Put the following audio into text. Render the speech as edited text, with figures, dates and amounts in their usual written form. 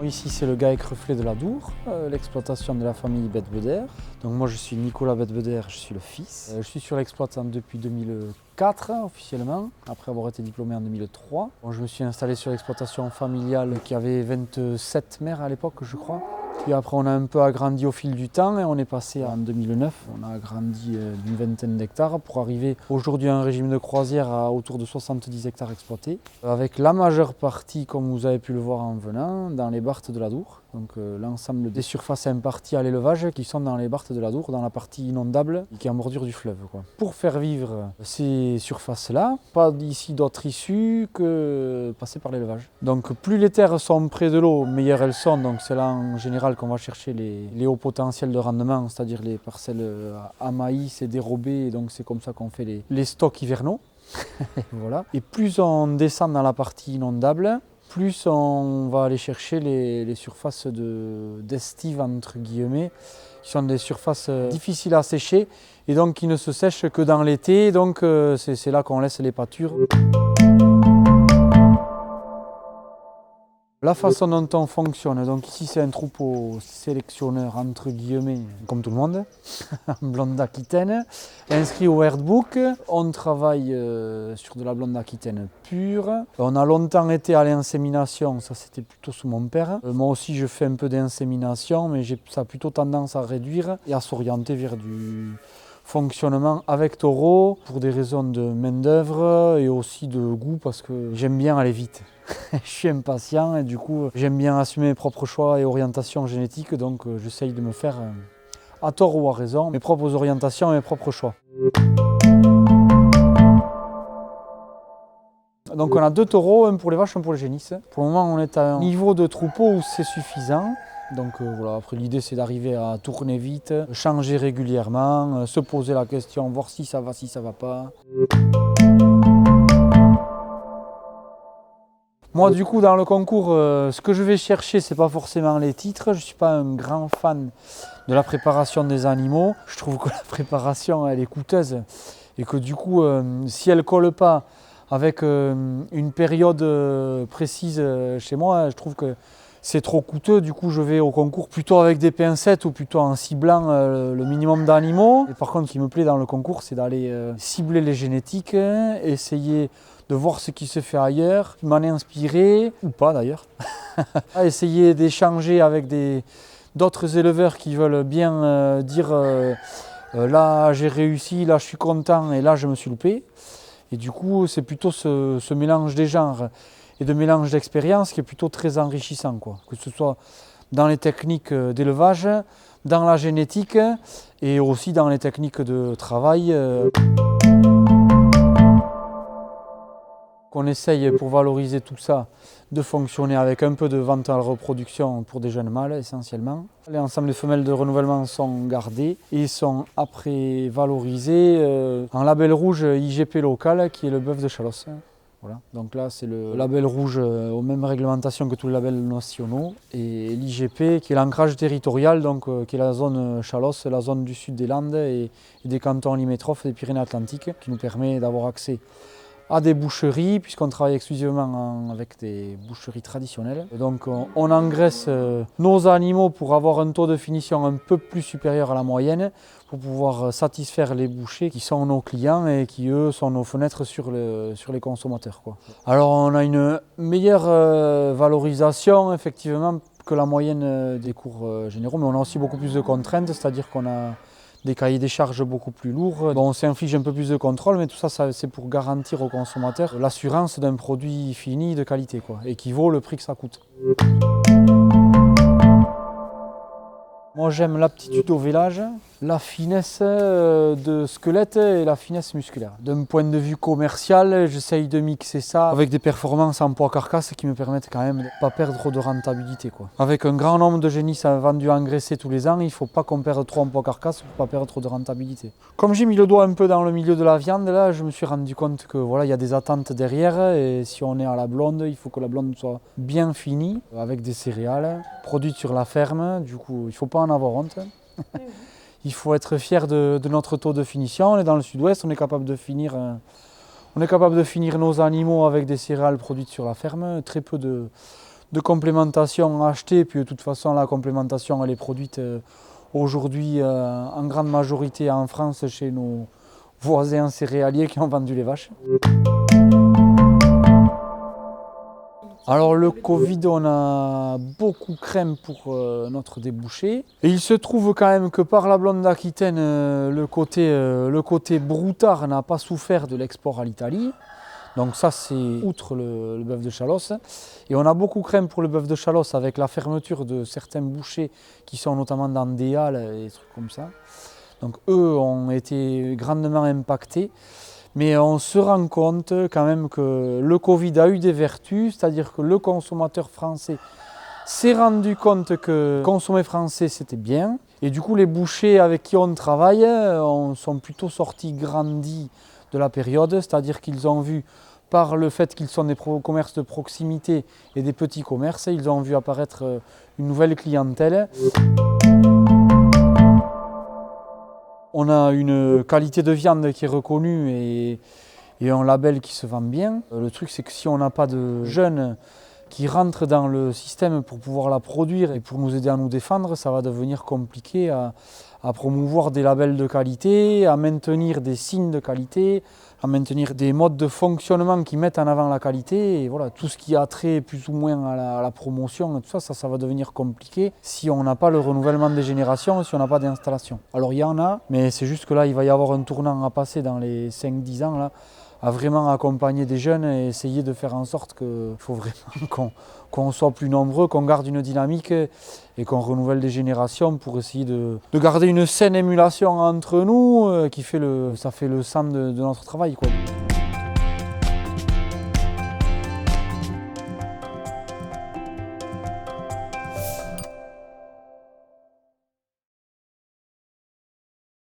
Ici c'est le GAEC Reflet de la Dour, l'exploitation de la famille Bedbeder. Donc moi je suis Nicolas Bedbeder, je suis le fils. Je suis sur l'exploitation depuis 2004 officiellement, après avoir été diplômé en 2003. Bon, je me suis installé sur l'exploitation familiale qui avait 27 mères à l'époque je crois. Puis après on a un peu agrandi au fil du temps et on est passé en 2009, on a agrandi d'une vingtaine d'hectares pour arriver aujourd'hui à un régime de croisière à autour de 70 hectares exploités. Avec la majeure partie, comme vous avez pu le voir en venant, dans les barthes de la Dour. Donc l'ensemble des surfaces imparties à l'élevage qui sont dans les barthes de la Dour, dans la partie inondable qui est en bordure du fleuve, quoi. Pour faire vivre ces surfaces-là, pas ici d'autre issue que passer par l'élevage. Donc plus les terres sont près de l'eau, meilleures elles sont. Donc c'est là en général qu'on va chercher les hauts potentiels de rendement, c'est-à-dire les parcelles à maïs et dérobées. Et donc c'est comme ça qu'on fait les stocks hivernaux. Voilà. Et plus on descend dans la partie inondable, plus on va aller chercher les surfaces d'estive entre guillemets, qui sont des surfaces difficiles à sécher et donc qui ne se sèchent que dans l'été. Donc c'est là qu'on laisse les pâtures. La façon dont on fonctionne, donc ici c'est un troupeau sélectionneur entre guillemets, comme tout le monde, en blonde d'Aquitaine, inscrit au Herdbook. On travaille sur de la blonde d'Aquitaine pure. On a longtemps été à l'insémination, ça c'était plutôt sous mon père. Moi aussi je fais un peu d'insémination, mais ça a plutôt tendance à réduire et à s'orienter vers du fonctionnement avec taureau pour des raisons de main d'œuvre et aussi de goût parce que j'aime bien aller vite. Je suis impatient et du coup j'aime bien assumer mes propres choix et orientations génétiques, donc j'essaye de me faire, à tort ou à raison, mes propres orientations et mes propres choix. Donc on a 2 taureaux, un pour les vaches, un pour les génisses. Pour le moment on est à un niveau de troupeau où c'est suffisant. Donc voilà, après l'idée c'est d'arriver à tourner vite, changer régulièrement, se poser la question, voir si ça va pas. Moi du coup dans le concours, ce que je vais chercher c'est pas forcément les titres, je suis pas un grand fan de la préparation des animaux. Je trouve que la préparation elle est coûteuse et que du coup si elle colle pas avec une période précise chez moi, je trouve que c'est trop coûteux, du coup je vais au concours plutôt avec des pincettes ou plutôt en ciblant le minimum d'animaux. Et par contre ce qui me plaît dans le concours c'est d'aller cibler les génétiques, essayer de voir ce qui se fait ailleurs, m'en inspirer, ou pas d'ailleurs. Essayer d'échanger avec d'autres éleveurs qui veulent bien dire là j'ai réussi, là je suis content et là je me suis loupé. Et du coup c'est plutôt ce mélange des genres et de mélange d'expériences qui est plutôt très enrichissant, quoi. Que ce soit dans les techniques d'élevage, dans la génétique et aussi dans les techniques de travail. Qu'on essaye pour valoriser tout ça de fonctionner avec un peu de vente à la reproduction pour des jeunes mâles essentiellement. L'ensemble des femelles de renouvellement sont gardées et sont après valorisées en label rouge IGP local qui est le bœuf de Chalosse. Voilà. Donc là c'est le label rouge aux mêmes réglementations que tous les labels nationaux et l'IGP qui est l'ancrage territorial, donc qui est la zone Chalosse, la zone du sud des Landes et des cantons limitrophes des Pyrénées-Atlantiques qui nous permet d'avoir accès à des boucheries, puisqu'on travaille exclusivement avec des boucheries traditionnelles. Donc on engraisse nos animaux pour avoir un taux de finition un peu plus supérieur à la moyenne, pour pouvoir satisfaire les bouchers qui sont nos clients et qui eux sont nos fenêtres sur les consommateurs, quoi. Alors on a une meilleure valorisation effectivement que la moyenne des cours généraux, mais on a aussi beaucoup plus de contraintes, c'est-à-dire qu'on a des cahiers des charges beaucoup plus lourds. Bon, on s'inflige un peu plus de contrôle, mais tout ça, c'est pour garantir aux consommateurs l'assurance d'un produit fini de qualité, quoi, et qui vaut le prix que ça coûte. Moi j'aime l'aptitude au vélage, la finesse de squelette et la finesse musculaire. D'un point de vue commercial, j'essaye de mixer ça avec des performances en poids carcasse qui me permettent quand même de ne pas perdre trop de rentabilité, quoi. Avec un grand nombre de génisses vendus engraissés tous les ans, il ne faut pas qu'on perde trop en poids carcasse pour ne pas perdre trop de rentabilité. Comme j'ai mis le doigt un peu dans le milieu de la viande, là, je me suis rendu compte que voilà, il y a des attentes derrière et si on est à la blonde, il faut que la blonde soit bien finie avec des céréales produites sur la ferme. Du coup, il ne faut pas en avoir honte. Il faut être fier de notre taux de finition. On est dans le sud-ouest, on est capable de finir nos animaux avec des céréales produites sur la ferme. Très peu de de complémentation achetée, puis de toute façon la complémentation elle est produite aujourd'hui en grande majorité en France chez nos voisins céréaliers qui ont vendu les vaches. Alors le Covid, on a beaucoup craint pour notre débouché. Et il se trouve quand même que par la blonde d'Aquitaine, le côté broutard n'a pas souffert de l'export à l'Italie. Donc ça c'est outre le bœuf de Chalosse. Et on a beaucoup craint pour le bœuf de Chalosse avec la fermeture de certains bouchers qui sont notamment dans des halles et des trucs comme ça. Donc eux ont été grandement impactés. Mais on se rend compte quand même que le Covid a eu des vertus, c'est-à-dire que le consommateur français s'est rendu compte que consommer français c'était bien. Et du coup les bouchers avec qui on travaille sont plutôt sortis grandis de la période, c'est-à-dire qu'ils ont vu, par le fait qu'ils sont des commerces de proximité et des petits commerces, ils ont vu apparaître une nouvelle clientèle. On a une qualité de viande qui est reconnue et un label qui se vend bien. Le truc c'est que si on n'a pas de jeunes qui rentrent dans le système pour pouvoir la produire et pour nous aider à nous défendre, ça va devenir compliqué à promouvoir des labels de qualité, à maintenir des signes de qualité, à maintenir des modes de fonctionnement qui mettent en avant la qualité. Et voilà, tout ce qui a trait plus ou moins à la promotion, et tout ça, ça va devenir compliqué si on n'a pas le renouvellement des générations, si on n'a pas d'installation. Alors il y en a, mais c'est juste que là, il va y avoir un tournant à passer dans les 5-10 ans, là, à vraiment accompagner des jeunes et essayer de faire en sorte qu'il faut vraiment qu'on soit plus nombreux, qu'on garde une dynamique et qu'on renouvelle des générations pour essayer de garder une saine émulation entre nous qui fait ça fait le sang de notre travail, quoi.